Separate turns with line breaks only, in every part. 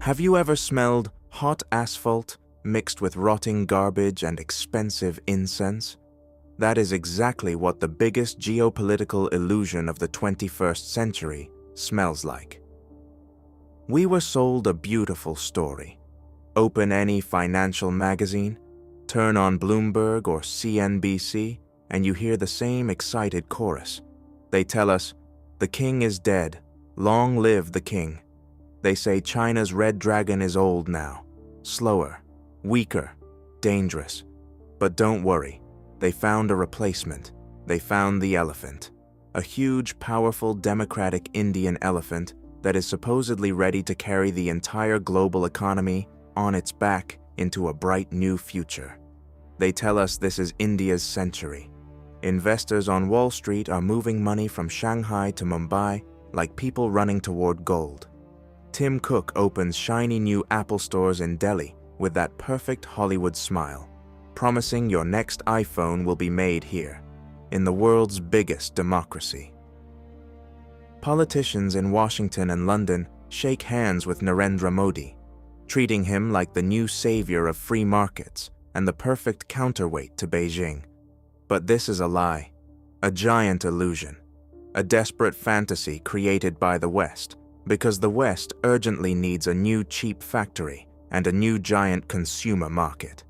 Have you ever smelled hot asphalt mixed with rotting garbage and expensive incense? That is exactly what the biggest geopolitical illusion of the 21st century smells like. We were sold a beautiful story. Open any financial magazine, turn on Bloomberg or CNBC, and you hear the same excited chorus. They tell us, "The king is dead. Long live the king." They say China's red dragon is old now, slower, weaker, dangerous. But don't worry, they found a replacement. They found the elephant, a huge, powerful, democratic Indian elephant that is supposedly ready to carry the entire global economy on its back into a bright new future. They tell us this is India's century. Investors on Wall Street are moving money from Shanghai to Mumbai like people running toward gold. Tim Cook opens shiny new Apple stores in Delhi with that perfect Hollywood smile, promising your next iPhone will be made here, in the world's biggest democracy. Politicians in Washington and London shake hands with Narendra Modi, treating him like the new savior of free markets and the perfect counterweight to Beijing. But this is a lie, a giant illusion, a desperate fantasy created by the West, because the West urgently needs a new cheap factory and a new giant consumer market.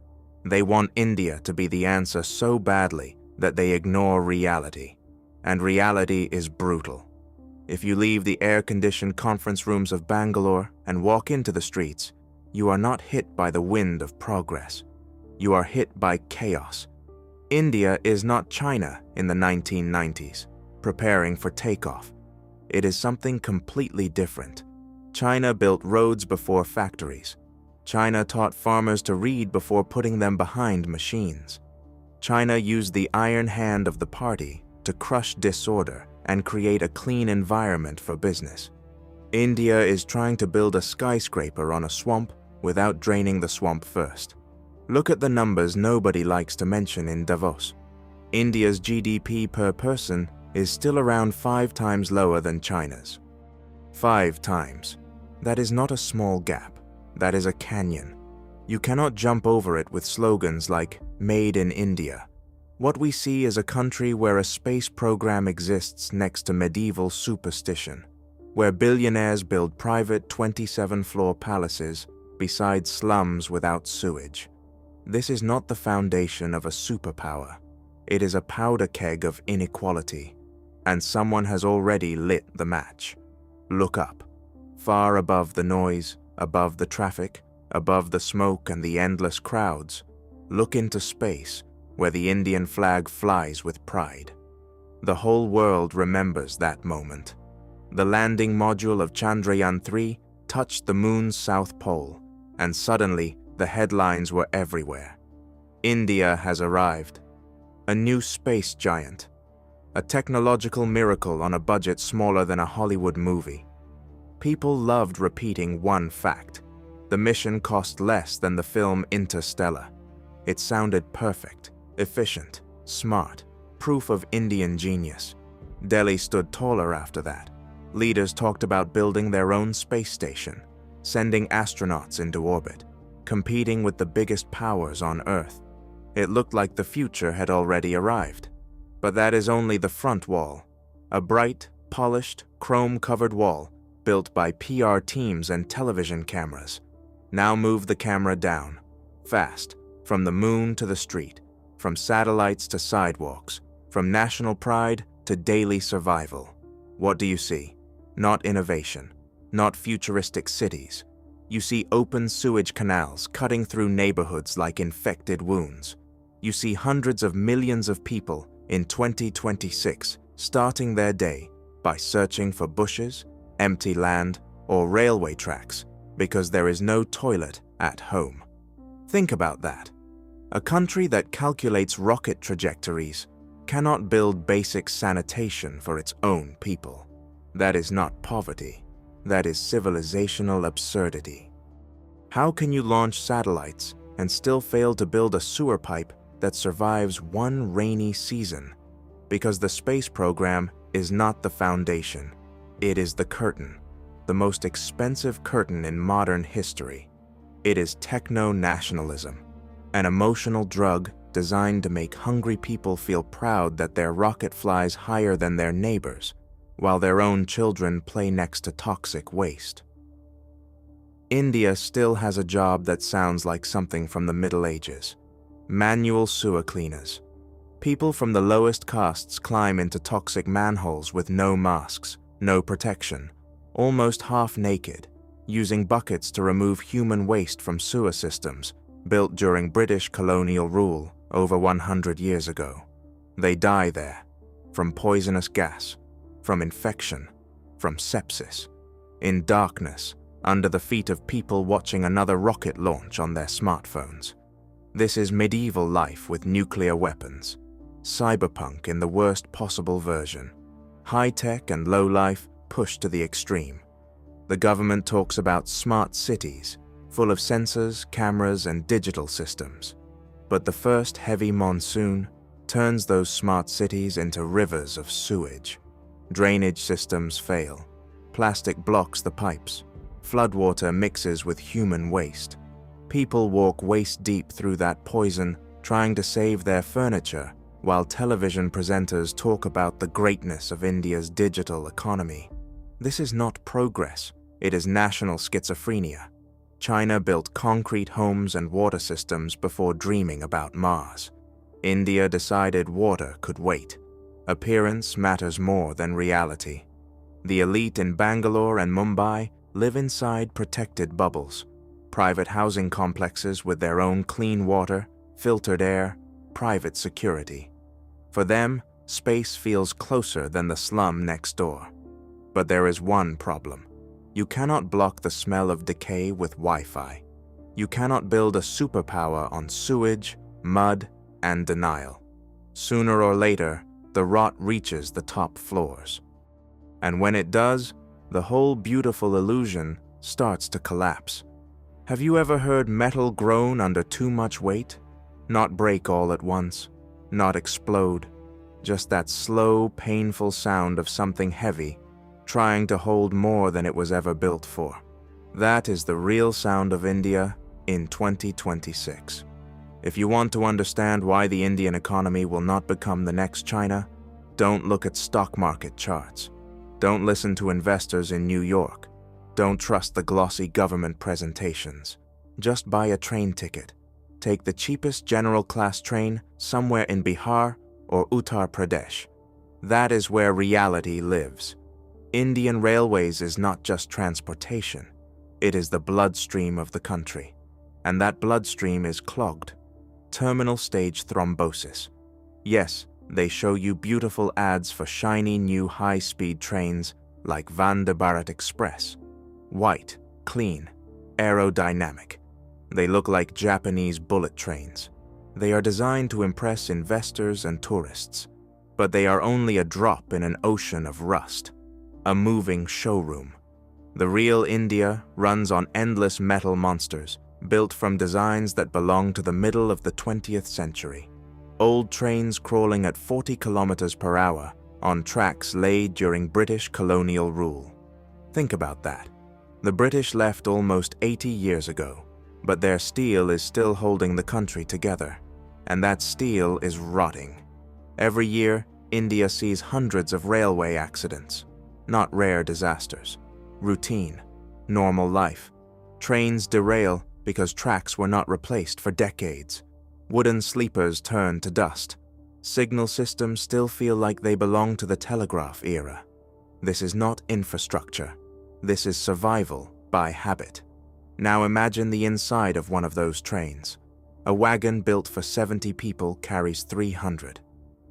They want India to be the answer so badly that they ignore reality. And reality is brutal. If you leave the air-conditioned conference rooms of Bangalore and walk into the streets, you are not hit by the wind of progress. You are hit by chaos. India is not China in the 1990s, preparing for takeoff. It is something completely different. China built roads before factories. China taught farmers to read before putting them behind machines. China used the iron hand of the party to crush disorder and create a clean environment for business. India is trying to build a skyscraper on a swamp without draining the swamp first. Look at the numbers nobody likes to mention in Davos. India's GDP per person is still around 5 times lower than China's. 5 times. That is not a small gap. That is a canyon. You cannot jump over it with slogans like "Made in India." What we see is a country where a space program exists next to medieval superstition, where billionaires build private 27-floor palaces beside slums without sewage. This is not the foundation of a superpower. It is a powder keg of inequality, and someone has already lit the match. Look up, far above the noise, above the traffic, above the smoke and the endless crowds. Look into space, where the Indian flag flies with pride. The whole world remembers that moment. The landing module of Chandrayaan-3 touched the moon's south pole, and suddenly the headlines were everywhere. India has arrived. A new space giant. A technological miracle on a budget smaller than a Hollywood movie. People loved repeating one fact. The mission cost less than the film Interstellar. It sounded perfect, efficient, smart, proof of Indian genius. Delhi stood taller after that. Leaders talked about building their own space station, sending astronauts into orbit, competing with the biggest powers on Earth. It looked like the future had already arrived. But that is only the front wall, a bright, polished, chrome-covered wall built by PR teams and television cameras. Now move the camera down, fast, from the moon to the street, from satellites to sidewalks, from national pride to daily survival. What do you see? Not innovation, not futuristic cities. You see open sewage canals cutting through neighborhoods like infected wounds. You see hundreds of millions of people in 2026 starting their day by searching for bushes, empty land, or railway tracks because there is no toilet at home. Think about that. A country that calculates rocket trajectories cannot build basic sanitation for its own people. That is not poverty. That is civilizational absurdity. How can you launch satellites and still fail to build a sewer pipe that survives one rainy season? Because the space program is not the foundation. It is the curtain. The the most expensive curtain in modern history. It is techno-nationalism, an emotional drug designed to make hungry people feel proud that their rocket flies higher than their neighbors, while their own children play next to toxic waste. India still has a job that sounds like something from the Middle Ages: manual sewer cleaners. People from the lowest castes climb into toxic manholes with no masks, no protection, almost half naked, using buckets to remove human waste from sewer systems built during British colonial rule over 100 years ago. They die there, from poisonous gas, from infection, from sepsis, in darkness, under the feet of people watching another rocket launch on their smartphones. This is medieval life with nuclear weapons, cyberpunk in the worst possible version, high-tech and low-life pushed to the extreme. The government talks about smart cities, full of sensors, cameras, and digital systems. But the first heavy monsoon turns those smart cities into rivers of sewage. Drainage systems fail. Plastic blocks the pipes. Floodwater mixes with human waste. People walk waist-deep through that poison, trying to save their furniture, while television presenters talk about the greatness of India's digital economy. This is not progress, it is national schizophrenia. China built concrete homes and water systems before dreaming about Mars. India decided water could wait. Appearance matters more than reality. The elite in Bangalore and Mumbai live inside protected bubbles, private housing complexes with their own clean water, filtered air, private security. For them, space feels closer than the slum next door. But there is one problem. You cannot block the smell of decay with Wi-Fi. You cannot build a superpower on sewage, mud, and denial. Sooner or later, the rot reaches the top floors. And when it does, the whole beautiful illusion starts to collapse. Have you ever heard metal groan under too much weight? Not break all at once, not explode, just that slow, painful sound of something heavy trying to hold more than it was ever built for. That is the real sound of India in 2026. If you want to understand why the Indian economy will not become the next China, don't look at stock market charts. Don't listen to investors in New York. Don't trust the glossy government presentations. Just buy a train ticket. Take the cheapest general class train somewhere in Bihar or Uttar Pradesh. That is where reality lives. Indian Railways is not just transportation. It is the bloodstream of the country. And that bloodstream is clogged. Terminal stage thrombosis. Yes, they show you beautiful ads for shiny new high-speed trains like Vande Bharat Express. White, clean, aerodynamic. They look like Japanese bullet trains. They are designed to impress investors and tourists, but they are only a drop in an ocean of rust, a moving showroom. The real India runs on endless metal monsters, built from designs that belong to the middle of the 20th century. Old trains crawling at 40 kilometers per hour on tracks laid during British colonial rule. Think about that. The British left almost 80 years ago, but their steel is still holding the country together, and that steel is rotting. Every year, India sees hundreds of railway accidents, not rare disasters. Routine, normal life. Trains derail because tracks were not replaced for decades. Wooden sleepers turn to dust. Signal systems still feel like they belong to the telegraph era. This is not infrastructure. This is survival by habit. Now imagine the inside of one of those trains. A wagon built for 70 people carries 300.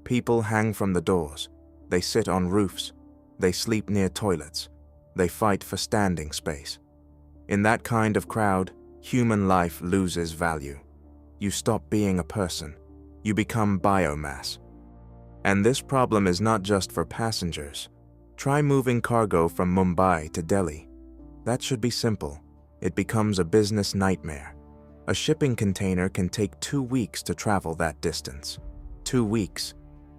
People hang from the doors. They sit on roofs. They sleep near toilets. They fight for standing space. In that kind of crowd, human life loses value. You stop being a person. You become biomass. And this problem is not just for passengers. Try moving cargo from Mumbai to Delhi. That should be simple. It becomes a business nightmare. A shipping container can take 2 weeks to travel that distance. 2 weeks.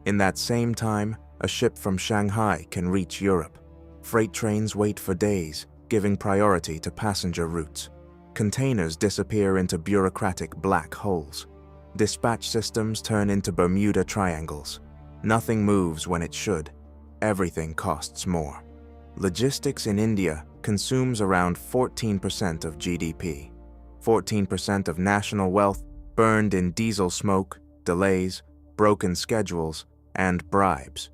In that same time, a ship from Shanghai can reach Europe. Freight trains wait for days, giving priority to passenger routes. Containers disappear into bureaucratic black holes. Dispatch systems turn into Bermuda Triangles. Nothing moves when it should. Everything costs more. Logistics in India consumes around 14% of GDP. 14% of national wealth burned in diesel smoke, delays, broken schedules, and bribes.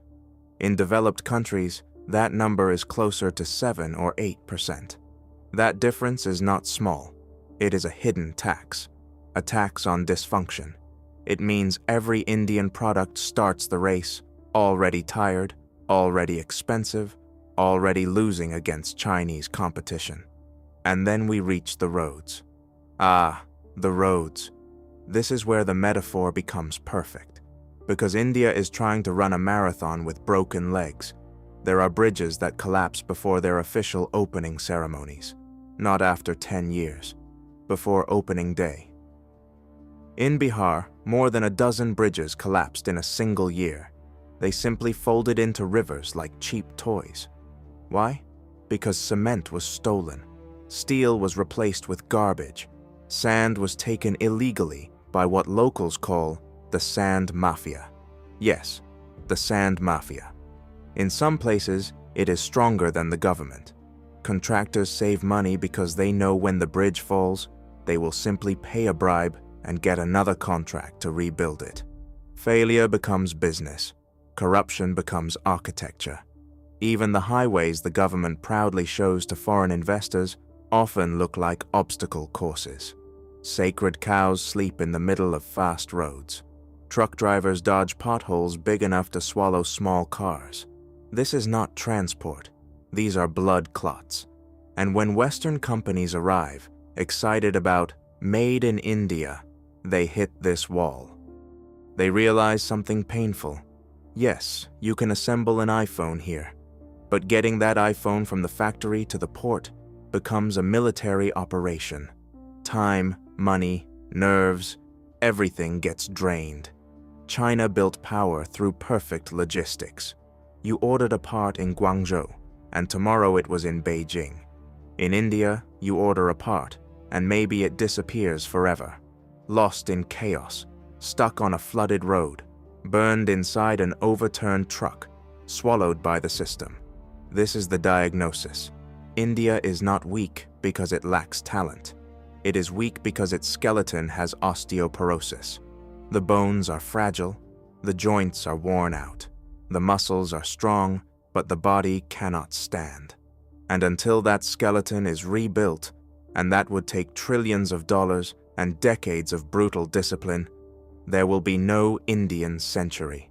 In developed countries, that number is closer to 7 or 8%. That difference is not small. It is a hidden tax, a tax on dysfunction. It means every Indian product starts the race, already tired, already expensive, already losing against Chinese competition. And then we reach the roads. Ah, the roads. This is where the metaphor becomes perfect, because India is trying to run a marathon with broken legs. There are bridges that collapse before their official opening ceremonies, not after 10 years, before opening day. In Bihar, more than a dozen bridges collapsed in a single year. They simply folded into rivers like cheap toys. Why? Because cement was stolen, steel was replaced with garbage, sand was taken illegally by what locals call the sand mafia. Yes, the sand mafia. In some places, it is stronger than the government. Contractors save money because they know when the bridge falls, they will simply pay a bribe and get another contract to rebuild it. Failure becomes business. Corruption becomes architecture. Even the highways the government proudly shows to foreign investors often look like obstacle courses. Sacred cows sleep in the middle of fast roads. Truck drivers dodge potholes big enough to swallow small cars. This is not transport. These are blood clots. And when Western companies arrive, excited about "Made in India," they hit this wall. They realize something painful. Yes, you can assemble an iPhone here, but getting that iPhone from the factory to the port becomes a military operation. Time, money, nerves, everything gets drained. China built power through perfect logistics. You ordered a part in Guangzhou, and tomorrow it was in Beijing. In India, you order a part, and maybe it disappears forever. Lost in chaos, stuck on a flooded road, burned inside an overturned truck, swallowed by the system. This is the diagnosis. India is not weak because it lacks talent. It is weak because its skeleton has osteoporosis. The bones are fragile, the joints are worn out, the muscles are strong, but the body cannot stand. And until that skeleton is rebuilt, and that would take trillions of dollars and decades of brutal discipline, there will be no Indian century.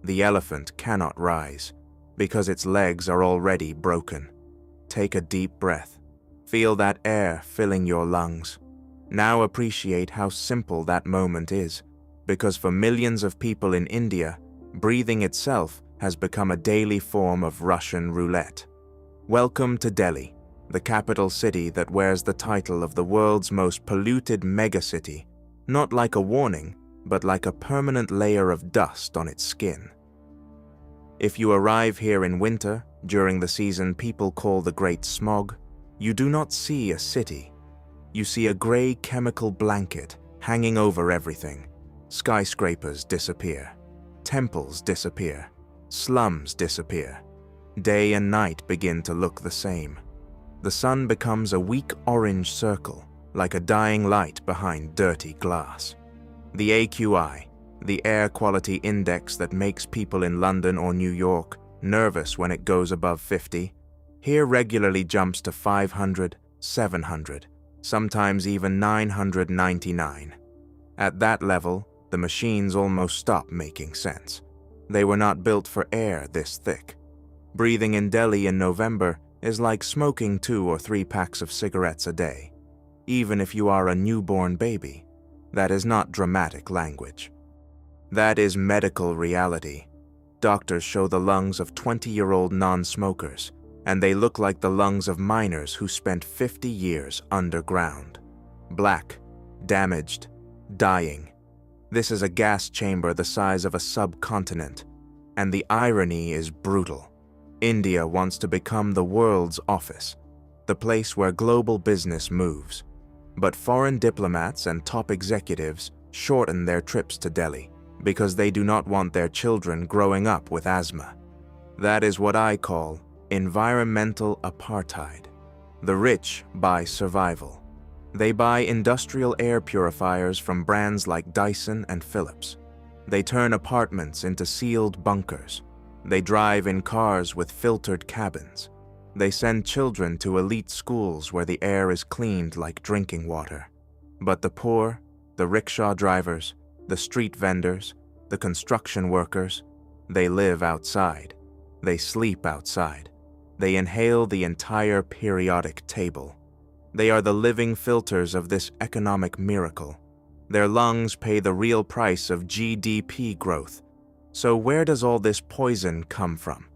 The elephant cannot rise, because its legs are already broken. Take a deep breath. Feel that air filling your lungs. Now appreciate how simple that moment is, because for millions of people in India, breathing itself has become a daily form of Russian roulette. Welcome to Delhi, the capital city that wears the title of the world's most polluted megacity, not like a warning, but like a permanent layer of dust on its skin. If you arrive here in winter, during the season people call the Great Smog, you do not see a city. You see a gray chemical blanket hanging over everything. Skyscrapers disappear. Temples disappear. Slums disappear. Day and night begin to look the same. The sun becomes a weak orange circle, like a dying light behind dirty glass. The AQI, the air quality index that makes people in London or New York nervous when it goes above 50, here regularly jumps to 500, 700, sometimes even 999. At that level, the machines almost stop making sense. They were not built for air this thick. Breathing in Delhi in November is like smoking 2 or 3 packs of cigarettes a day. Even if you are a newborn baby, that is not dramatic language. That is medical reality. Doctors show the lungs of 20-year-old non-smokers, and they look like the lungs of miners who spent 50 years underground. Black, damaged, dying. This is a gas chamber the size of a subcontinent, and the irony is brutal. India wants to become the world's office. the place where global business moves. But foreign diplomats and top executives shorten their trips to Delhi because they do not want their children growing up with asthma. That is what I call environmental apartheid. The rich buy survival. They buy industrial air purifiers from brands like Dyson and Philips. They turn apartments into sealed bunkers. They drive in cars with filtered cabins. They send children to elite schools where the air is cleaned like drinking water. But the poor, the rickshaw drivers, the street vendors, the construction workers, they live outside. They sleep outside. They inhale the entire periodic table. They are the living filters of this economic miracle. Their lungs pay the real price of GDP growth. So where does all this poison come from?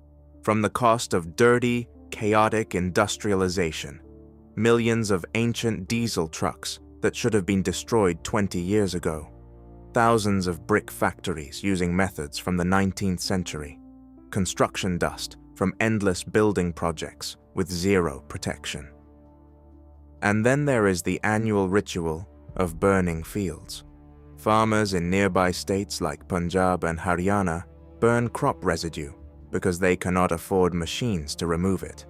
From the cost of dirty, chaotic industrialization. Millions of ancient diesel trucks that should have been destroyed 20 years ago. Thousands of brick factories using methods from the 19th century. Construction dust from endless building projects with zero protection. And then there is the annual ritual of burning fields. Farmers in nearby states like Punjab and Haryana burn crop residue because they cannot afford machines to remove it.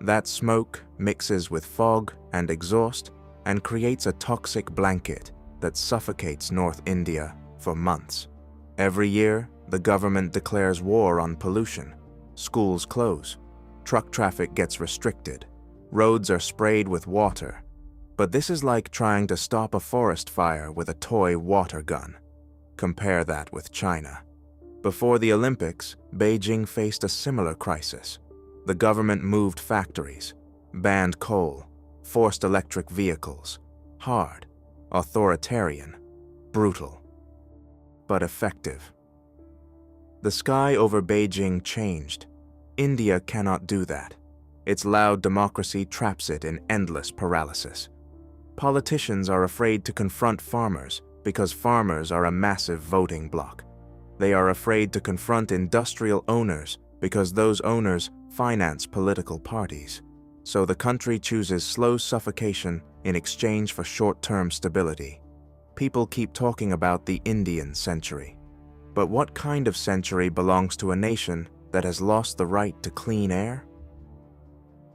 That smoke mixes with fog and exhaust and creates a toxic blanket that suffocates North India for months. Every year, the government declares war on pollution. Schools close. Truck traffic gets restricted. Roads are sprayed with water. But this is like trying to stop a forest fire with a toy water gun. Compare that with China. Before the Olympics, Beijing faced a similar crisis. The government moved factories, banned coal, forced electric vehicles. Hard, authoritarian, brutal, but effective. The sky over Beijing changed. India cannot do that. Its loud democracy traps it in endless paralysis. Politicians are afraid to confront farmers because farmers are a massive voting bloc. They are afraid to confront industrial owners because those owners finance political parties. So the country chooses slow suffocation in exchange for short-term stability. People keep talking about the Indian century. But what kind of century belongs to a nation that has lost the right to clean air?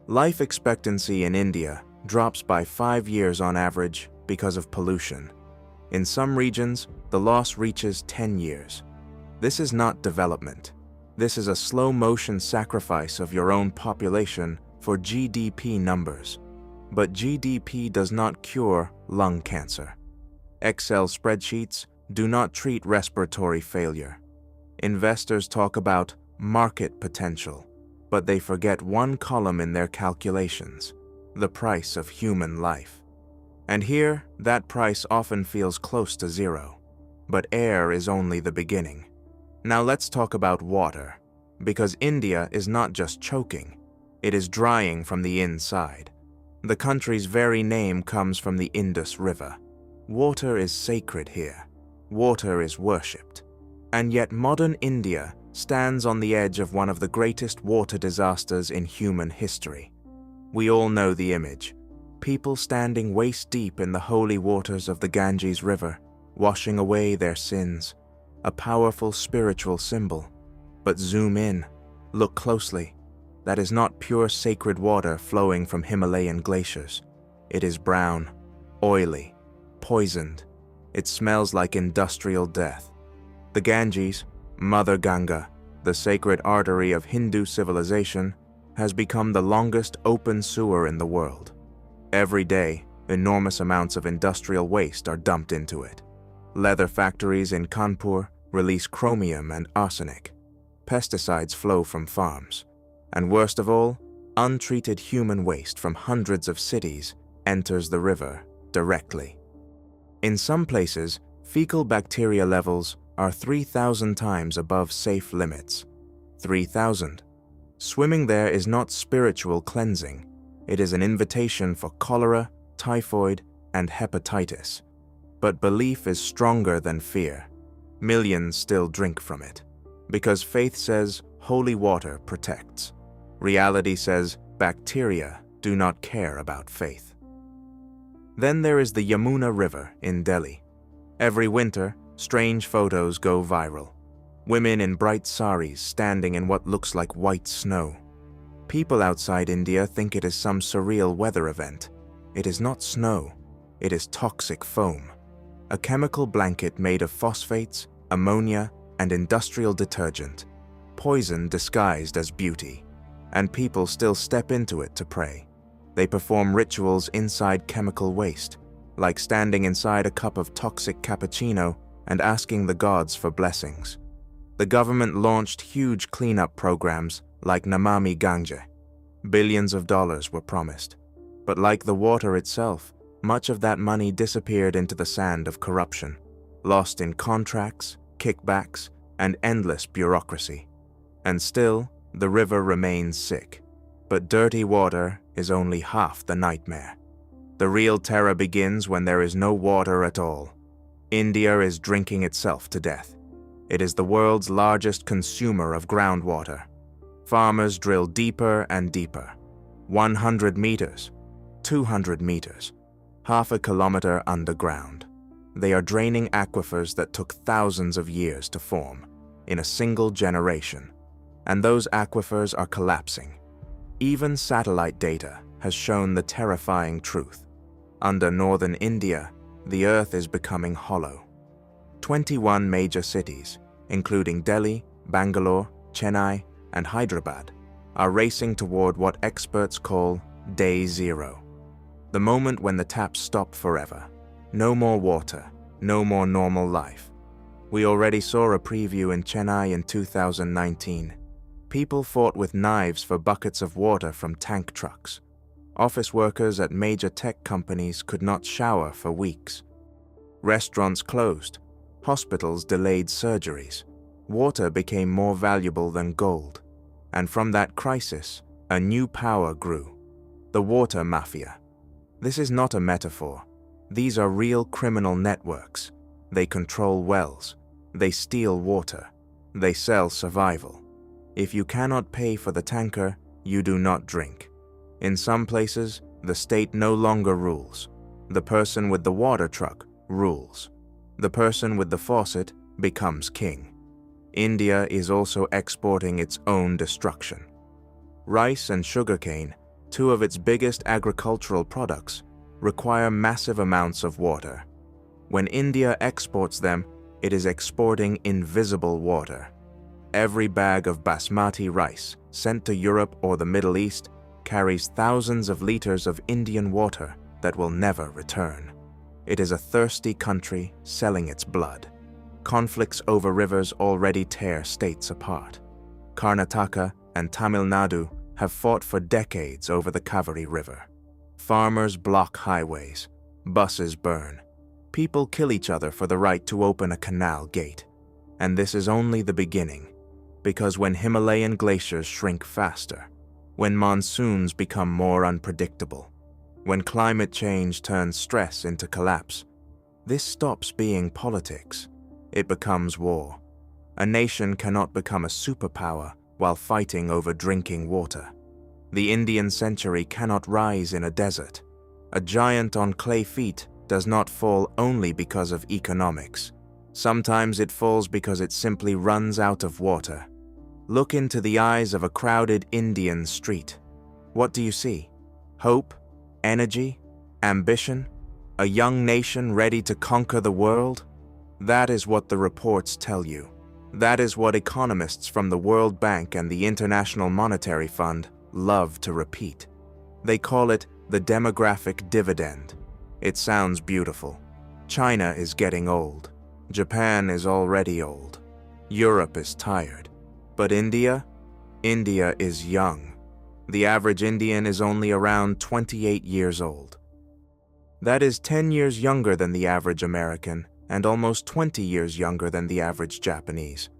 Life expectancy in India drops by 5 years on average because of pollution. In some regions, the loss reaches 10 years. This is not development. This is a slow-motion sacrifice of your own population for GDP numbers. But GDP does not cure lung cancer. Excel spreadsheets do not treat respiratory failure. Investors talk about market potential, but they forget one column in their calculations: the price of human life. And here, that price often feels close to zero. But air is only the beginning. Now let's talk about water, because India is not just choking, it is drying from the inside. The country's very name comes from the Indus River. Water is sacred here. Water is worshipped. And yet modern India stands on the edge of one of the greatest water disasters in human history. We all know the image. People standing waist-deep in the holy waters of the Ganges River, washing away their sins. A powerful spiritual symbol. But zoom in, look closely. That is not pure sacred water flowing from Himalayan glaciers. It is brown, oily, poisoned. It smells like industrial death. The Ganges, Mother Ganga, the sacred artery of Hindu civilization, has become the longest open sewer in the world. Every day, enormous amounts of industrial waste are dumped into it. Leather factories in Kanpur release chromium and arsenic. Pesticides flow from farms. And worst of all, untreated human waste from hundreds of cities enters the river directly. In some places, fecal bacteria levels are 3,000 times above safe limits. 3,000. Swimming there is not spiritual cleansing. It is an invitation for cholera, typhoid, and hepatitis. But belief is stronger than fear. Millions still drink from it. Because faith says holy water protects. Reality says bacteria do not care about faith. Then there is the Yamuna River in Delhi. Every winter, strange photos go viral. Women in bright saris standing in what looks like white snow. People outside India think it is some surreal weather event. It is not snow. It is toxic foam. A chemical blanket made of phosphates, ammonia, and industrial detergent. Poison disguised as beauty. And people still step into it to pray. They perform rituals inside chemical waste, like standing inside a cup of toxic cappuccino and asking the gods for blessings. The government launched huge cleanup programs like Namami Gange. Billions of dollars were promised. But like the water itself, much of that money disappeared into the sand of corruption, lost in contracts, kickbacks, and endless bureaucracy. And still, the river remains sick. But dirty water is only half the nightmare. The real terror begins when there is no water at all. India is drinking itself to death. It is the world's largest consumer of groundwater. Farmers drill deeper and deeper. 100 meters, 200 meters, half a kilometer underground. They are draining aquifers that took thousands of years to form, in a single generation. And those aquifers are collapsing. Even satellite data has shown the terrifying truth. Under northern India, the earth is becoming hollow. 21 major cities, including Delhi, Bangalore, Chennai, and Hyderabad, are racing toward what experts call Day Zero. The moment when the taps stop forever. No more water, no more normal life. We already saw a preview in Chennai in 2019. People fought with knives for buckets of water from tank trucks. Office workers at major tech companies could not shower for weeks. Restaurants closed. Hospitals delayed surgeries. Water became more valuable than gold. And from that crisis, a new power grew. The water mafia. This is not a metaphor. These are real criminal networks. They control wells. They steal water. They sell survival. If you cannot pay for the tanker, you do not drink. In some places, the state no longer rules. The person with the water truck rules. The person with the faucet becomes king. India is also exporting its own destruction. Rice and sugarcane, two of its biggest agricultural products, require massive amounts of water. When India exports them, it is exporting invisible water. Every bag of basmati rice sent to Europe or the Middle East carries thousands of liters of Indian water that will never return. It is a thirsty country selling its blood. Conflicts over rivers already tear states apart. Karnataka and Tamil Nadu have fought for decades over the Kaveri River. Farmers block highways. Buses burn. People kill each other for the right to open a canal gate. And this is only the beginning. Because when Himalayan glaciers shrink faster, when monsoons become more unpredictable, when climate change turns stress into collapse, this stops being politics. It becomes war. A nation cannot become a superpower while fighting over drinking water. The Indian century cannot rise in a desert. A giant on clay feet does not fall only because of economics. Sometimes it falls because it simply runs out of water. Look into the eyes of a crowded Indian street. What do you see? Hope? Energy? Ambition? A young nation ready to conquer the world? That is what the reports tell you. That is what economists from the World Bank and the International Monetary Fund love to repeat. They call it the demographic dividend. It sounds beautiful. China is getting old. Japan is already old. Europe is tired. But India? India is young. The average Indian is only around 28 years old. That is 10 years younger than the average American and almost 20 years younger than the average Japanese.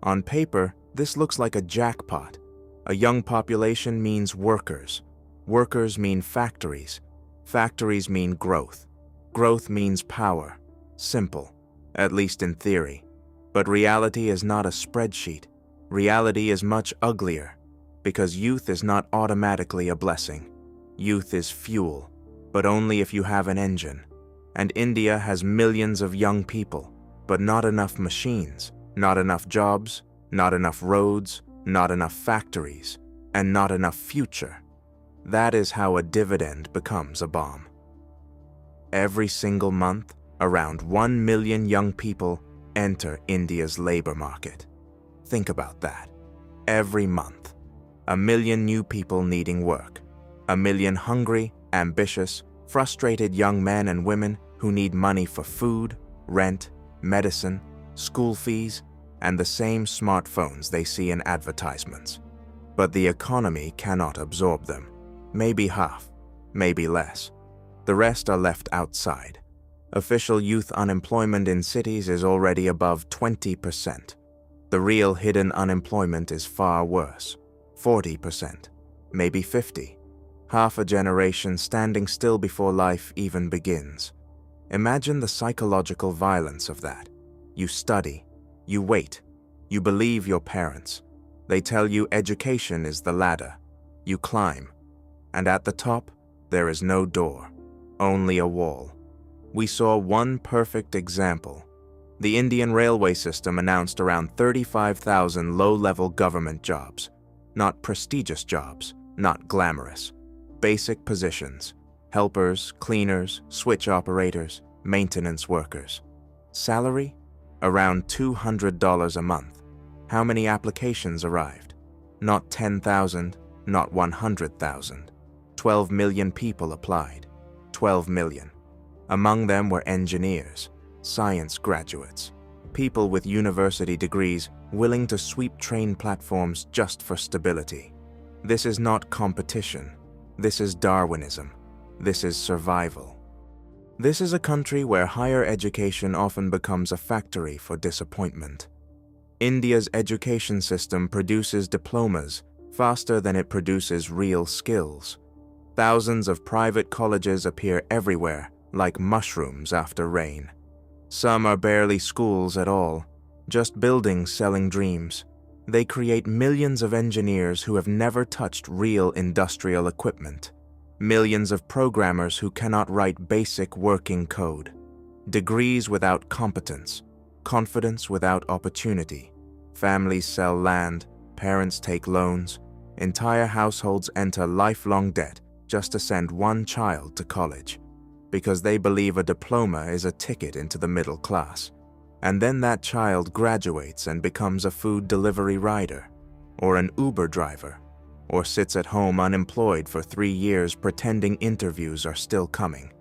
On paper, this looks like a jackpot. A young population means workers. Workers mean factories. Factories mean growth. Growth means power. Simple, at least in theory. But reality is not a spreadsheet. Reality is much uglier, because youth is not automatically a blessing. Youth is fuel, but only if you have an engine. And India has millions of young people, but not enough machines, not enough jobs, not enough roads, not enough factories, and not enough future. That is how a dividend becomes a bomb. Every single month, around 1 million young people enter India's labor market. Think about that. Every month, 1 million new people needing work. 1 million hungry, ambitious, frustrated young men and women who need money for food, rent, medicine, school fees, and the same smartphones they see in advertisements. But the economy cannot absorb them. Maybe half, maybe less. The rest are left outside. Official youth unemployment in cities is already above 20%. The real hidden unemployment is far worse, 40%, maybe 50%. Half a generation standing still before life even begins. Imagine the psychological violence of that. You study, you wait, you believe your parents. They tell you education is the ladder. You climb, and at the top, there is no door, only a wall. We saw one perfect example. The Indian railway system announced around 35,000 low-level government jobs. Not prestigious jobs, not glamorous. Basic positions. Helpers, cleaners, switch operators, maintenance workers. Salary? Around $200 a month. How many applications arrived? Not 10,000, not 100,000. 12 million people applied. 12 million. Among them were engineers, science graduates, people with university degrees willing to sweep train platforms just for stability. This is not competition. This is Darwinism. This is survival. This is a country where higher education often becomes a factory for disappointment. India's education system produces diplomas faster than it produces real skills. Thousands of private colleges appear everywhere, like mushrooms after rain. Some are barely schools at all, just buildings selling dreams. They create millions of engineers who have never touched real industrial equipment. Millions of programmers who cannot write basic working code. Degrees without competence. Confidence without opportunity. Families sell land, parents take loans. Entire households enter lifelong debt just to send one child to college, because they believe a diploma is a ticket into the middle class. And then that child graduates and becomes a food delivery rider, or an Uber driver, or sits at home unemployed for 3 years pretending interviews are still coming.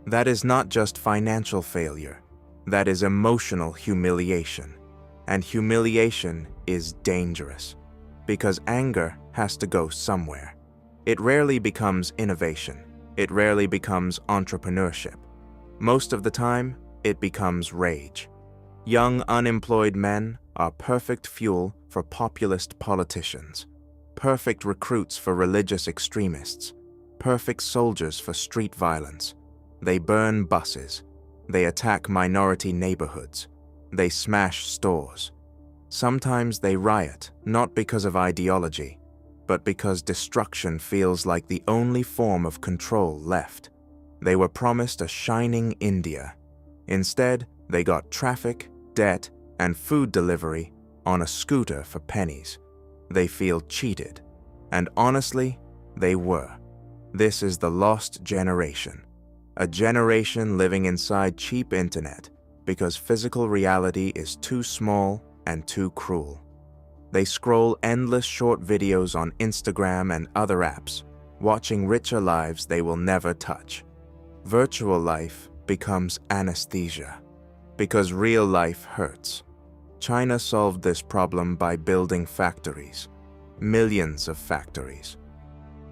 That is not just financial failure. That is emotional humiliation. And humiliation is dangerous, because anger has to go somewhere. It rarely becomes innovation. It rarely becomes entrepreneurship. Most of the time, it becomes rage. Young, unemployed men are perfect fuel for populist politicians, perfect recruits for religious extremists, perfect soldiers for street violence. They burn buses. They attack minority neighborhoods. They smash stores. Sometimes they riot, not because of ideology, but because destruction feels like the only form of control left. They were promised a shining India. Instead, they got traffic, debt, and food delivery on a scooter for pennies. They feel cheated. And honestly, they were. This is the lost generation. A generation living inside cheap internet because physical reality is too small and too cruel. They scroll endless short videos on Instagram and other apps, watching richer lives they will never touch. Virtual life becomes anesthesia, because real life hurts. China solved this problem by building factories, millions of factories.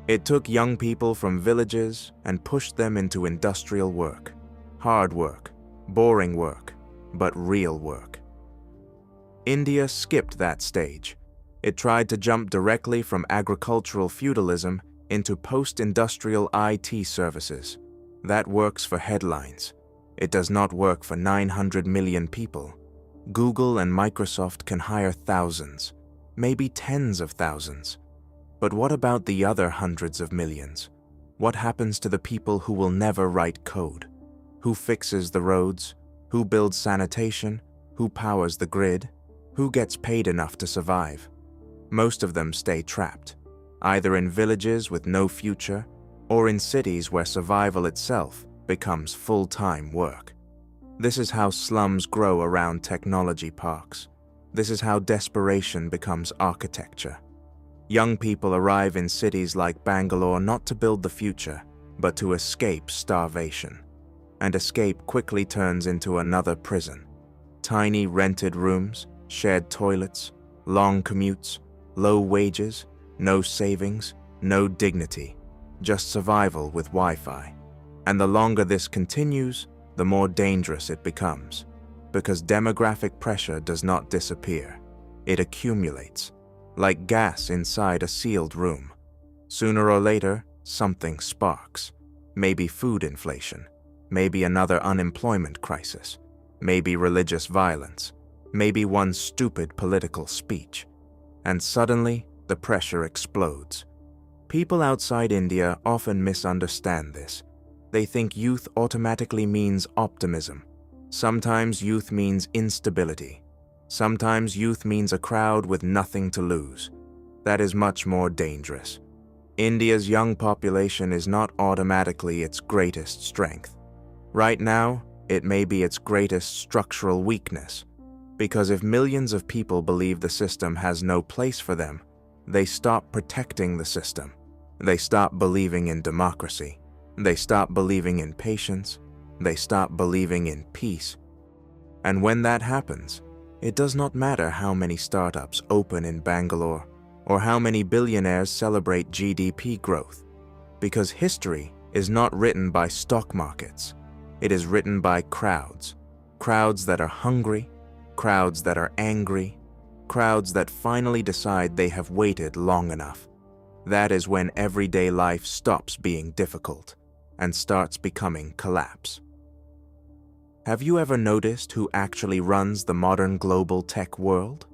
It took young people from villages and pushed them into industrial work, hard work, boring work, but real work. India skipped that stage. It tried to jump directly from agricultural feudalism into post-industrial IT services. That works for headlines. It does not work for 900 million people. Google and Microsoft can hire thousands, maybe tens of thousands. But what about the other hundreds of millions? What happens to the people who will never write code? Who fixes the roads? Who builds sanitation? Who powers the grid? Who gets paid enough to survive? Most of them stay trapped, either in villages with no future or in cities where survival itself becomes full-time work. This is how slums grow around technology parks. This is how desperation becomes architecture. Young people arrive in cities like Bangalore not to build the future, but to escape starvation. And escape quickly turns into another prison. Tiny rented rooms, shared toilets, long commutes, low wages, no savings, no dignity, just survival with Wi-Fi. And the longer this continues, the more dangerous it becomes, because demographic pressure does not disappear. It accumulates, like gas inside a sealed room. Sooner or later, something sparks. Maybe food inflation, maybe another unemployment crisis, maybe religious violence, maybe one stupid political speech. And suddenly, the pressure explodes. People outside India often misunderstand this. They think youth automatically means optimism. Sometimes youth means instability. Sometimes youth means a crowd with nothing to lose. That is much more dangerous. India's young population is not automatically its greatest strength. Right now, it may be its greatest structural weakness. Because if millions of people believe the system has no place for them, they stop protecting the system. They stop believing in democracy. They stop believing in patience. They stop believing in peace. And when that happens, it does not matter how many startups open in Bangalore or how many billionaires celebrate GDP growth, because history is not written by stock markets. It is written by crowds. Crowds that are hungry, crowds that are angry, crowds that finally decide they have waited long enough. That is when everyday life stops being difficult and starts becoming collapse. Have you ever noticed who actually runs the modern global tech world?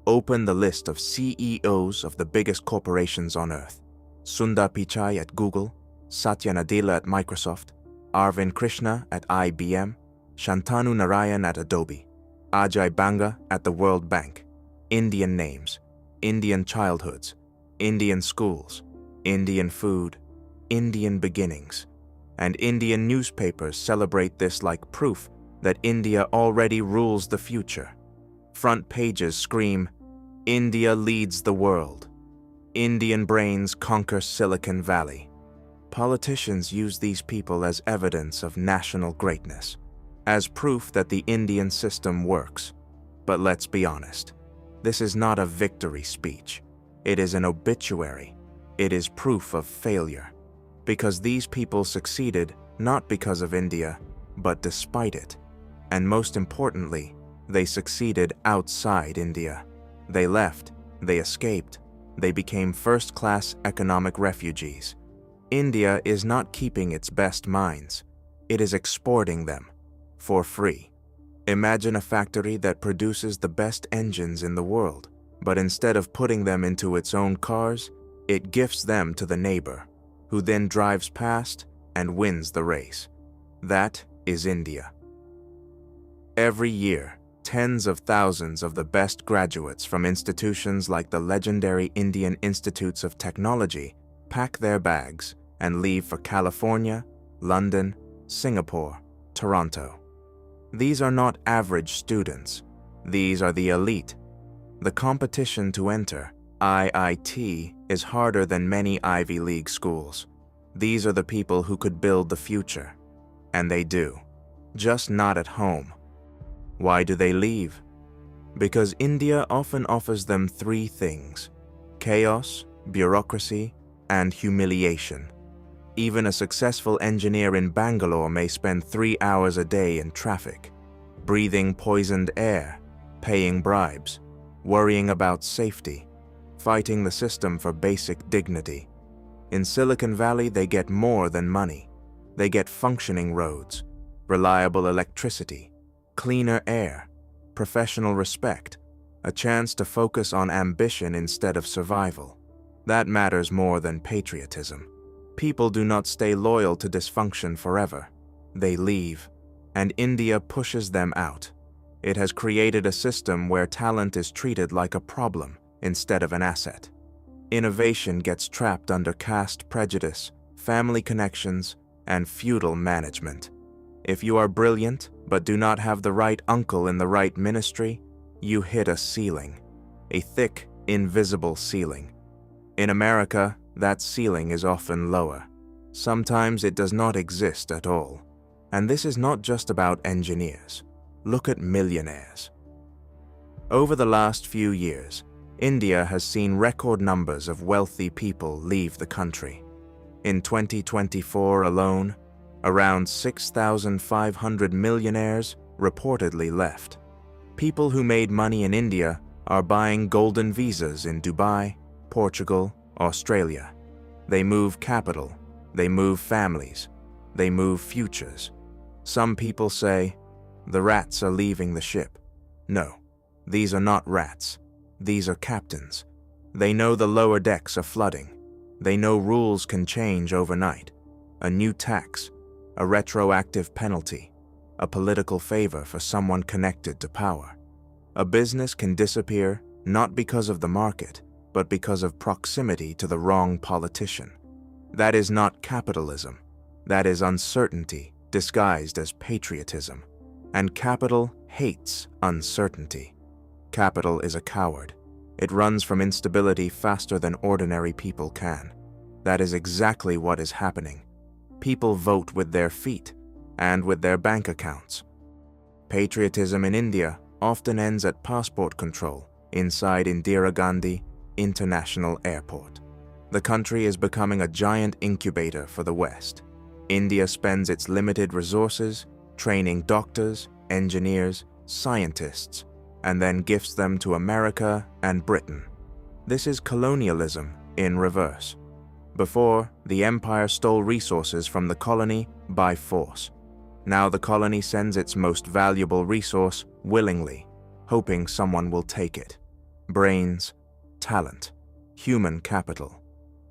Open the list of CEOs of the biggest corporations on earth. Sundar Pichai at Google, Satya Nadella at Microsoft, Arvind Krishna at IBM, Shantanu Narayan at Adobe, Ajay Banga at the World Bank. Indian names, Indian childhoods, Indian schools, Indian food, Indian beginnings. And Indian newspapers celebrate this like proof that India already rules the future. Front pages scream, "India leads the world. Indian brains conquer Silicon Valley." Politicians use these people as evidence of national greatness, as proof that the Indian system works. But let's be honest, this is not a victory speech. It is an obituary. It is proof of failure. Because these people succeeded not because of India, but despite it. And most importantly, they succeeded outside India. They left, they escaped, they became first-class economic refugees. India is not keeping its best minds. It is exporting them for free. Imagine a factory that produces the best engines in the world, but instead of putting them into its own cars, it gifts them to the neighbor, who then drives past and wins the race. That is India. Every year, tens of thousands of the best graduates from institutions like the legendary Indian Institutes of Technology pack their bags and leave for California, London, Singapore, Toronto. These are not average students. These are the elite. The competition to enter IIT is harder than many Ivy League schools. These are the people who could build the future. And they do. Just not at home. Why do they leave? Because India often offers them three things: chaos, bureaucracy, and humiliation. Even a successful engineer in Bangalore may spend 3 hours a day in traffic, breathing poisoned air, paying bribes, worrying about safety, fighting the system for basic dignity. In Silicon Valley, they get more than money. They get functioning roads, reliable electricity, cleaner air, professional respect, a chance to focus on ambition instead of survival. That matters more than patriotism. People do not stay loyal to dysfunction forever. They leave, and India pushes them out. It has created a system where talent is treated like a problem instead of an asset. Innovation gets trapped under caste prejudice, family connections, and feudal management. If you are brilliant but do not have the right uncle in the right ministry, you hit a ceiling, a thick, invisible ceiling. In America, that ceiling is often lower. Sometimes it does not exist at all. And this is not just about engineers. Look at millionaires. Over the last few years, India has seen record numbers of wealthy people leave the country. In 2024 alone, around 6,500 millionaires reportedly left. People who made money in India are buying golden visas in Dubai, Portugal, Australia. They move capital, they move families, they move futures. Some people say, the rats are leaving the ship. No, these are not rats. These are captains. They know the lower decks are flooding. They know rules can change overnight. A new tax, a retroactive penalty, a political favor for someone connected to power. A business can disappear not because of the market, but because of proximity to the wrong politician. That is not capitalism. That is uncertainty disguised as patriotism. And capital hates uncertainty. Capital is a coward. It runs from instability faster than ordinary people can. That is exactly what is happening. People vote with their feet and with their bank accounts. Patriotism in India often ends at passport control inside Indira Gandhi International Airport. The country is becoming a giant incubator for the West. India spends its limited resources training doctors, engineers, scientists, and then gifts them to America and Britain. This is colonialism in reverse. Before, the empire stole resources from the colony by force. Now the colony sends its most valuable resource willingly, hoping someone will take it. Brains, talent, human capital.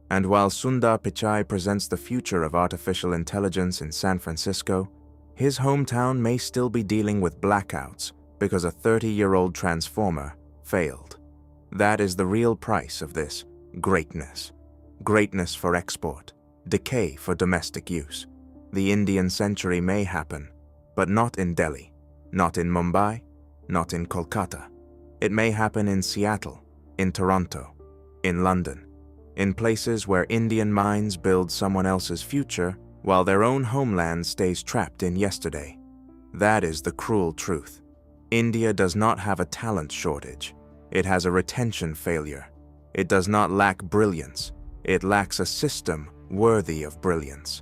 And while Sundar Pichai presents the future of artificial intelligence in San Francisco, his hometown may still be dealing with blackouts because a 30-year-old transformer failed. That is the real price of this greatness. Greatness for export, decay for domestic use. The Indian century may happen, but not in Delhi, not in Mumbai, not in Kolkata. It may happen in Seattle, in Toronto, in London, in places where Indian minds build someone else's future while their own homeland stays trapped in yesterday. That is the cruel truth. India does not have a talent shortage. It has a retention failure. It does not lack brilliance. It lacks a system worthy of brilliance.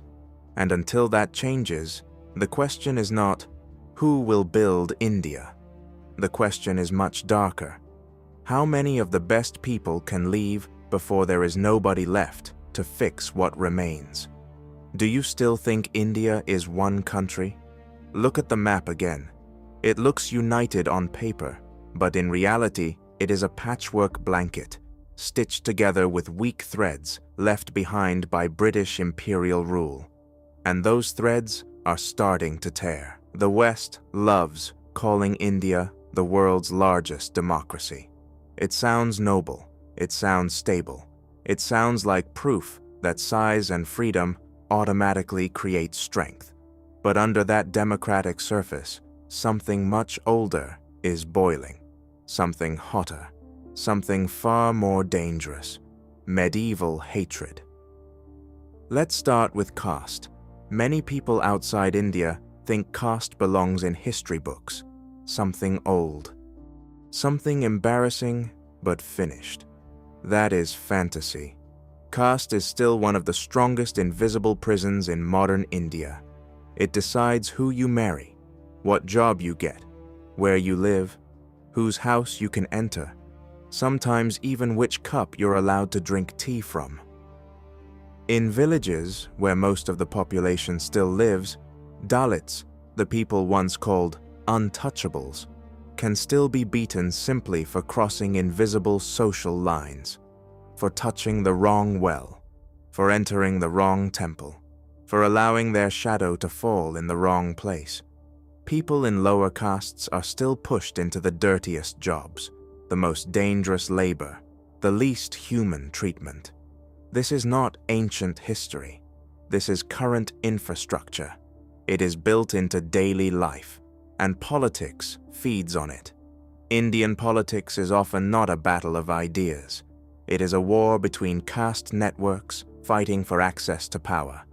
And until that changes, the question is not, who will build India? The question is much darker. How many of the best people can leave before there is nobody left to fix what remains? Do you still think India is one country? Look at the map again. It looks united on paper, but in reality, it is a patchwork blanket, stitched together with weak threads left behind by British imperial rule. And those threads are starting to tear. The West loves calling India the world's largest democracy. It sounds noble. It sounds stable. It sounds like proof that size and freedom automatically create strength. But under that democratic surface, something much older is boiling. Something hotter. Something far more dangerous. Medieval hatred. Let's start with caste. Many people outside India think caste belongs in history books. Something old. Something embarrassing but finished. That is fantasy. Caste is still one of the strongest invisible prisons in modern India. It decides who you marry, what job you get, where you live, whose house you can enter, sometimes even which cup you're allowed to drink tea from. In villages where most of the population still lives, Dalits, the people once called untouchables, can still be beaten simply for crossing invisible social lines, for touching the wrong well, for entering the wrong temple, for allowing their shadow to fall in the wrong place. People in lower castes are still pushed into the dirtiest jobs, the most dangerous labor, the least human treatment. This is not ancient history. This is current infrastructure. It is built into daily life, and politics feeds on it. Indian politics is often not a battle of ideas. It is a war between caste networks fighting for access to power.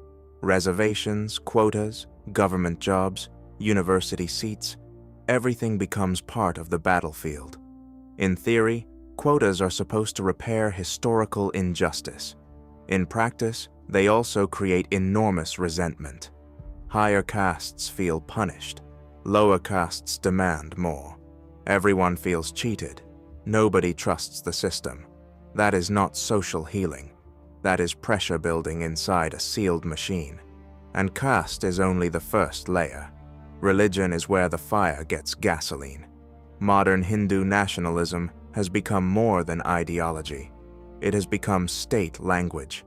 Reservations, quotas, government jobs, university seats, everything becomes part of the battlefield. In theory, quotas are supposed to repair historical injustice. In practice, they also create enormous resentment. Higher castes feel punished. Lower castes demand more. Everyone feels cheated. Nobody trusts the system. That is not social healing. That is pressure building inside a sealed machine. And caste is only the first layer. Religion is where the fire gets gasoline. Modern Hindu nationalism has become more than ideology. It has become state language.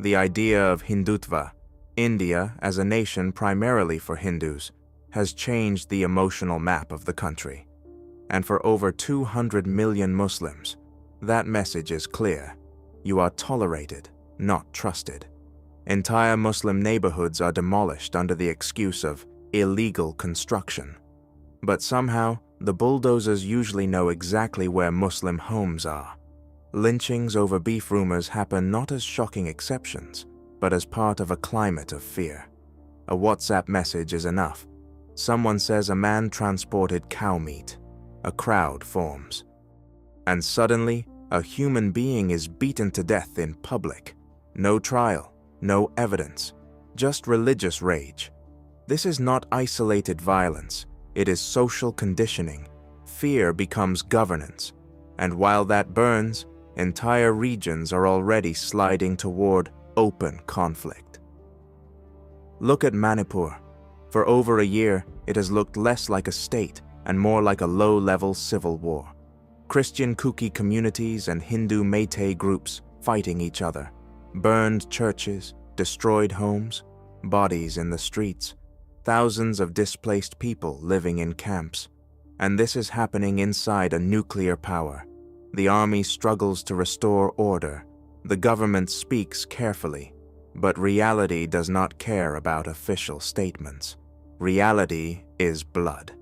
The idea of Hindutva, India as a nation primarily for Hindus, has changed the emotional map of the country. And for over 200 million Muslims, that message is clear. You are tolerated, not trusted. Entire Muslim neighborhoods are demolished under the excuse of illegal construction. But somehow, the bulldozers usually know exactly where Muslim homes are. Lynchings over beef rumors happen not as shocking exceptions, but as part of a climate of fear. A WhatsApp message is enough. Someone says a man transported cow meat. A crowd forms. And suddenly, a human being is beaten to death in public. No trial, no evidence, just religious rage. This is not isolated violence. It is social conditioning. Fear becomes governance. And while that burns, entire regions are already sliding toward open conflict. Look at Manipur. For over a year, it has looked less like a state and more like a low-level civil war. Christian Kuki communities and Hindu Meitei groups fighting each other. Burned churches, destroyed homes, bodies in the streets. Thousands of displaced people living in camps. And this is happening inside a nuclear power. The army struggles to restore order. The government speaks carefully. But reality does not care about official statements. Reality is blood.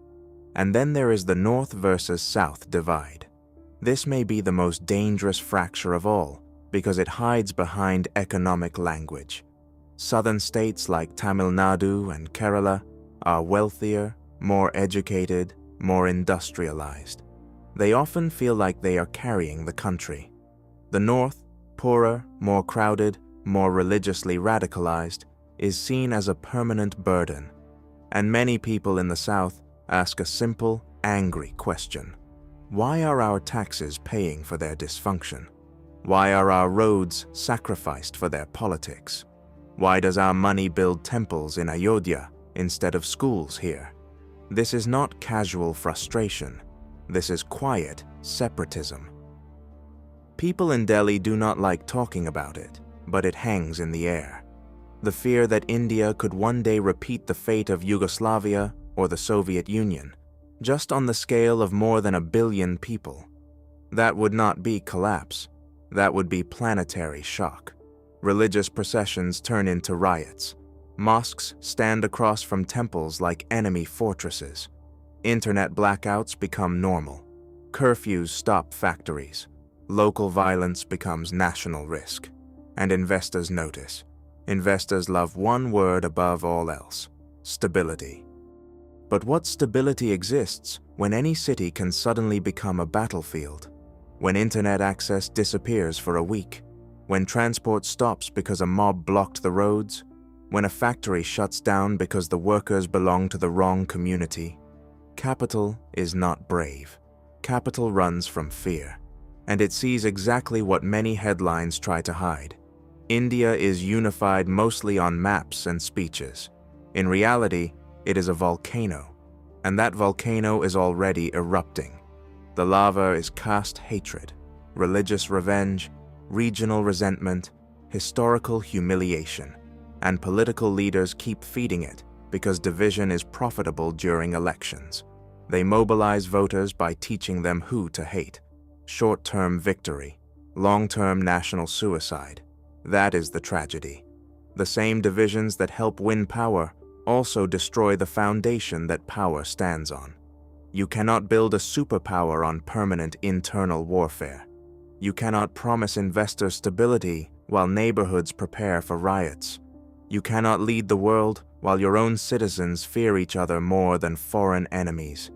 And then there is the North versus South divide. This may be the most dangerous fracture of all because it hides behind economic language. Southern states like Tamil Nadu and Kerala are wealthier, more educated, more industrialized. They often feel like they are carrying the country. The North, poorer, more crowded, more religiously radicalized, is seen as a permanent burden. And many people in the South ask a simple, angry question. Why are our taxes paying for their dysfunction? Why are our roads sacrificed for their politics? Why does our money build temples in Ayodhya instead of schools here? This is not casual frustration. This is quiet separatism. People in Delhi do not like talking about it, but it hangs in the air. The fear that India could one day repeat the fate of Yugoslavia or the Soviet Union, just on the scale of more than 1 billion people. That would not be collapse. That would be planetary shock. Religious processions turn into riots. Mosques stand across from temples like enemy fortresses. Internet blackouts become normal. Curfews stop factories. Local violence becomes national risk. And investors notice. Investors love one word above all else: stability. But what stability exists when any city can suddenly become a battlefield? When internet access disappears for a week? When transport stops because a mob blocked the roads? When a factory shuts down because the workers belong to the wrong community? Capital is not brave. Capital runs from fear. And it sees exactly what many headlines try to hide. India is unified mostly on maps and speeches. In reality, it is a volcano. And that volcano is already erupting. The lava is caste hatred, religious revenge, regional resentment, historical humiliation, and political leaders keep feeding it because division is profitable during elections. They mobilize voters by teaching them who to hate. Short-term victory, long-term national suicide. That is the tragedy. The same divisions that help win power also destroy the foundation that power stands on. You cannot build a superpower on permanent internal warfare. You cannot promise investors stability while neighborhoods prepare for riots. You cannot lead the world while your own citizens fear each other more than foreign enemies.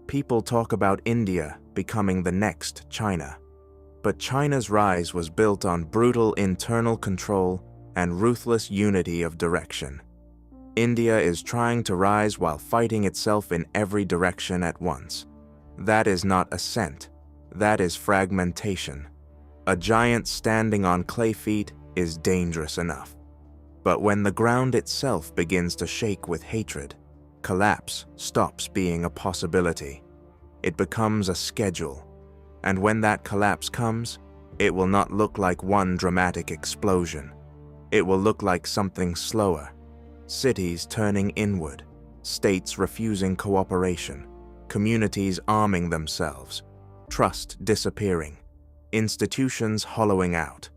People talk about India becoming the next China. But China's rise was built on brutal internal control and ruthless unity of direction. India is trying to rise while fighting itself in every direction at once. That is not ascent. That is fragmentation. A giant standing on clay feet is dangerous enough. But when the ground itself begins to shake with hatred, collapse stops being a possibility. It becomes a schedule. And when that collapse comes, it will not look like one dramatic explosion. It will look like something slower. Cities turning inward, states refusing cooperation, communities arming themselves, trust disappearing, institutions hollowing out,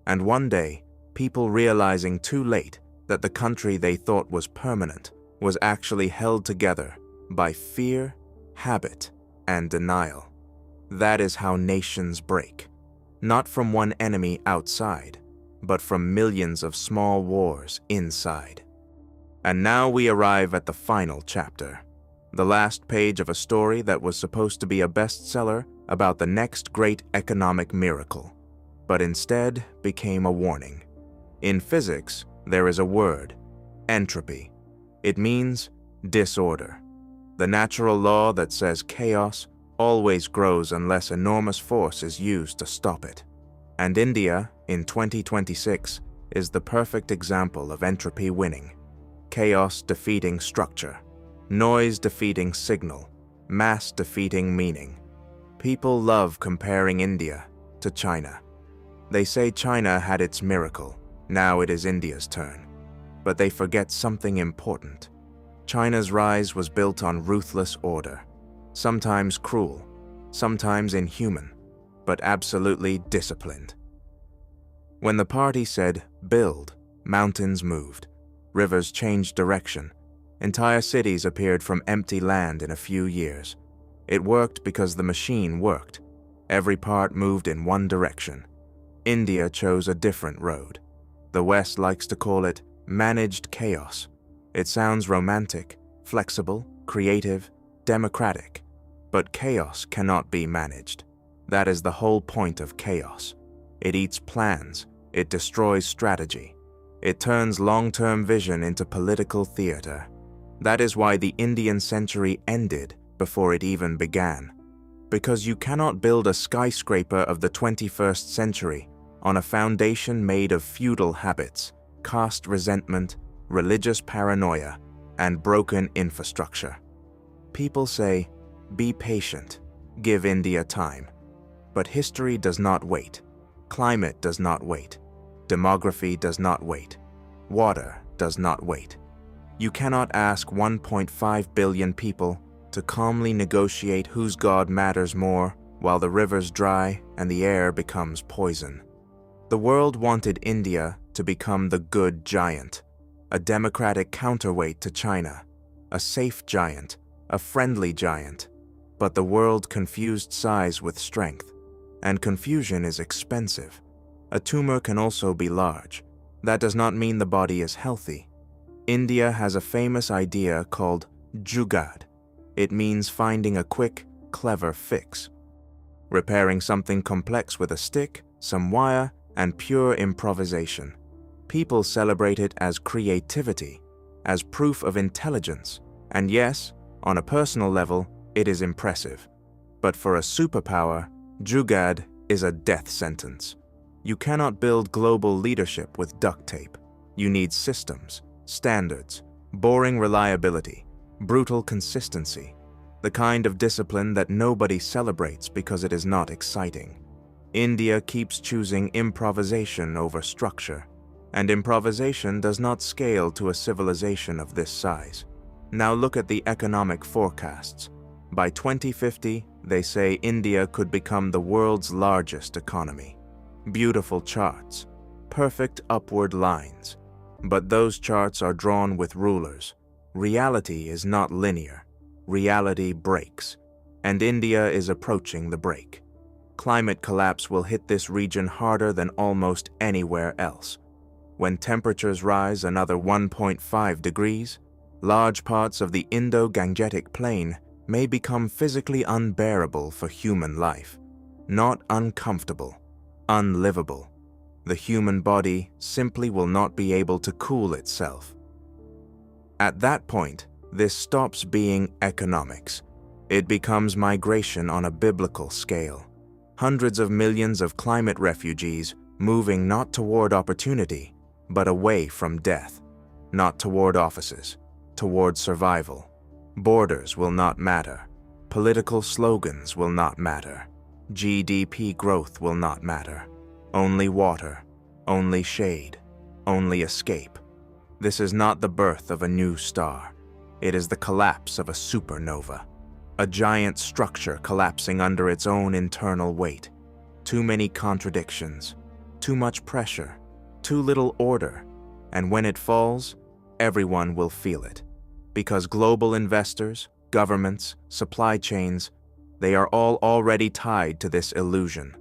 and one day, people realizing too late that the country they thought was permanent was actually held together by fear, habit, and denial. That is how nations break, not from one enemy outside, but from millions of small wars inside. And now we arrive at the final chapter, the last page of a story that was supposed to be a bestseller about the next great economic miracle, but instead became a warning. In physics, there is a word, entropy. It means disorder. The natural law that says chaos always grows unless enormous force is used to stop it. And India, in 2026, is the perfect example of entropy winning. Chaos defeating structure, noise defeating signal, mass defeating meaning. People love comparing India to China. They say China had its miracle, now it is India's turn. But they forget something important. China's rise was built on ruthless order, sometimes cruel, sometimes inhuman, but absolutely disciplined. When the party said, "Build," mountains moved, rivers changed direction, entire cities appeared from empty land in a few years. It worked because the machine worked. Every part moved in one direction. India chose a different road. The West likes to call it managed chaos. It sounds romantic, flexible, creative, democratic. But chaos cannot be managed. That is the whole point of chaos. It eats plans. It destroys strategy. It turns long-term vision into political theater. That is why the Indian century ended before it even began. Because you cannot build a skyscraper of the 21st century on a foundation made of feudal habits, caste resentment, religious paranoia, and broken infrastructure. People say, be patient, give India time. But history does not wait. Climate does not wait. Demography does not wait. Water does not wait. You cannot ask 1.5 billion people to calmly negotiate whose god matters more while the rivers dry and the air becomes poison. The world wanted India to become the good giant, a democratic counterweight to China, a safe giant, a friendly giant. But the world confused size with strength, and confusion is expensive. A tumor can also be large. That does not mean the body is healthy. India has a famous idea called jugaad. It means finding a quick, clever fix. Repairing something complex with a stick, some wire, and pure improvisation. People celebrate it as creativity, as proof of intelligence, and yes, on a personal level, it is impressive. But for a superpower, jugaad is a death sentence. You cannot build global leadership with duct tape. You need systems, standards, boring reliability, brutal consistency, the kind of discipline that nobody celebrates because it is not exciting. India keeps choosing improvisation over structure, and improvisation does not scale to a civilization of this size. Now look at the economic forecasts. By 2050, they say India could become the world's largest economy. Beautiful charts, perfect upward lines. But those charts are drawn with rulers. Reality is not linear. Reality breaks, and India is approaching the break. Climate collapse will hit this region harder than almost anywhere else. When temperatures rise another 1.5 degrees, large parts of the Indo-Gangetic Plain may become physically unbearable for human life. Not uncomfortable, unlivable. The human body simply will not be able to cool itself. At that point, this stops being economics. It becomes migration on a biblical scale. Hundreds of millions of climate refugees moving not toward opportunity, but away from death. Not toward offices, toward survival. Borders will not matter. Political slogans will not matter. GDP growth will not matter. Only water, only shade, only escape. This is not the birth of a new star. It is the collapse of a supernova. A giant structure collapsing under its own internal weight. Too many contradictions, too much pressure, too little order, and when it falls, everyone will feel it. Because global investors, governments, supply chains, they are all already tied to this illusion.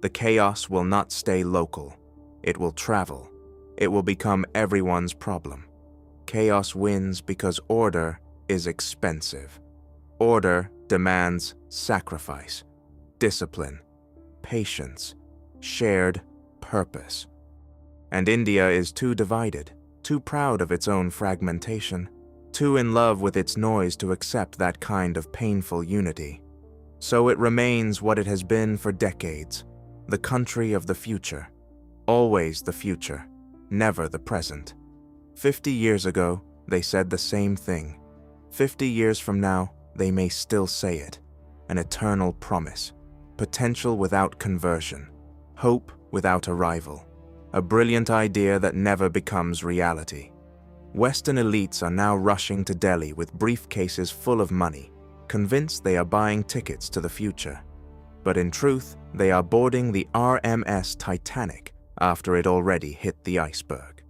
The chaos will not stay local. It will travel. It will become everyone's problem. Chaos wins because order is expensive. Order demands sacrifice, discipline, patience, shared purpose. And India is too divided, too proud of its own fragmentation, too in love with its noise to accept that kind of painful unity. So it remains what it has been for decades, the country of the future. Always the future, never the present. 50 years ago, they said the same thing. 50 years from now, they may still say it. An eternal promise. Potential without conversion. Hope without arrival. A brilliant idea that never becomes reality. Western elites are now rushing to Delhi with briefcases full of money, convinced they are buying tickets to the future. But in truth, they are boarding the RMS Titanic after it already hit the iceberg.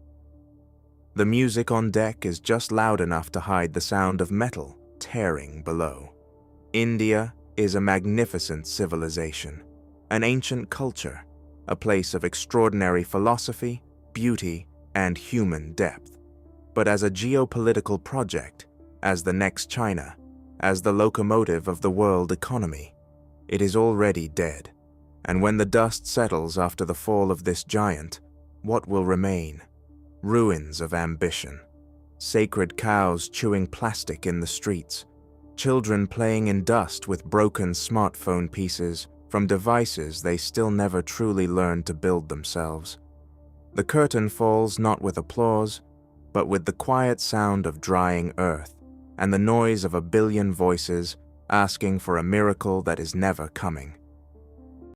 The music on deck is just loud enough to hide the sound of metal tearing below. India is a magnificent civilization, an ancient culture, a place of extraordinary philosophy, beauty, and human depth. But as a geopolitical project, as the next China, as the locomotive of the world economy, it is already dead. And when the dust settles after the fall of this giant, what will remain? Ruins of ambition. Sacred cows chewing plastic in the streets. Children playing in dust with broken smartphone pieces from devices they still never truly learned to build themselves. The curtain falls not with applause, but with the quiet sound of drying earth and the noise of a billion voices asking for a miracle that is never coming.